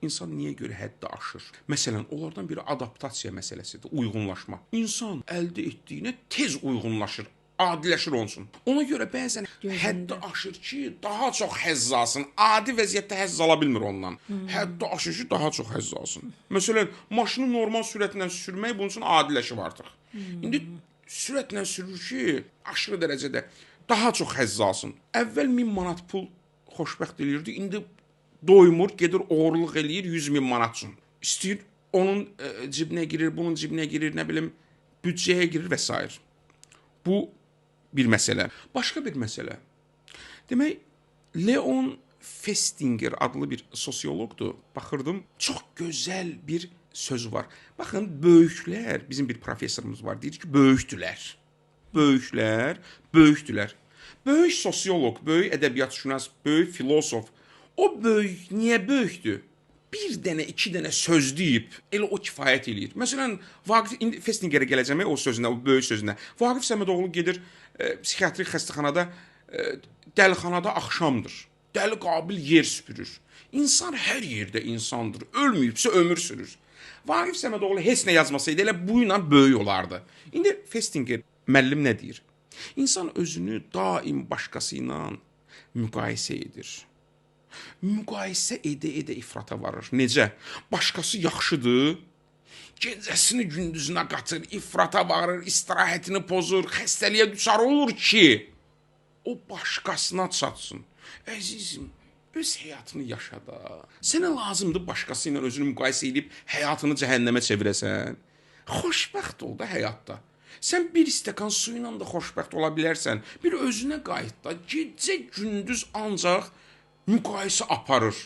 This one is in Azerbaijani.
İnsan niyə görə həddi aşır? Məsələn, onlardan biri adaptasiya məsələsidir, uyğunlaşma. İnsan əldə etdiyinə tez uyğunlaşır, adiləşir olsun. Ona görə bəzən həddi aşır ki, daha çox həzz alsın. Adi vəziyyətdə həzz ala bilmir ondan. Həddi aşır ki, daha çox həzz alsın. Məsələn, maşını normal sürətlə sürmək bunun üçün adiləşib artıq. İndi sürətlə sürür ki, aşırı dərəcədə daha çox həzz alsın. Əvvəl 1000 manat pul xoşbəxt eləyirdi, indi doymur, gedir oğurluq eləyir 100.000 manat üçün. İstəyir, onun cibinə girir, bunun cibinə girir, nə bilim, büdcəyə girir və s. Bu bir məsələ. Başqa bir məsələ. Demək, Leon Festinger adlı bir sosioloqdur. Baxırdım, çox gözəl bir söz var. Baxın, böyüklər, bizim bir professorumuz var, deyir ki, böyükdülər. Böyüklər, böyükdülər. Böyük sosioloq, böyük ədəbiyyatşünas, böyük filosof. O böyük, niyə böyükdür? Bir dənə, iki dənə söz deyib, elə o kifayət eləyir. Məsələn, Vaqif, indi Festingerə gələcəm, o sözünə, o böyük sözünə. Vaqif Səmədoğlu gedir, psixiatrik xəstəxanada, dəlixanada axşamdır. Dəli qabil yer süpürür. İnsan hər yerdə insandır, ölməyibsə ömür sürür. Vaqif Səmədoğlu heç nə yazmasaydı, elə bu ilə böyük olardı. İndi Festinger, müəllim nə deyir? İnsan özünü daim başqası ilə müqayisə edir. Müqayisə edə ifrata varır. Necə? Başqası yaxşıdır, gecəsini gündüzünə qatır, ifrata varır, istirahətini pozur, xəstəliyə düçar olur ki, o başqasına çatsın. Əzizim, öz həyatını yaşa da. Sənə lazımdır başqası ilə özünü müqayisə edib həyatını cəhənnəmə çevirəsən. Xoşbəxt ol da həyatda. Sən bir stəkan su ilə də xoşbəxt ola bilərsən. Bir özünə qayıt da. Gecə gündüz ancaq müqayisə aparır.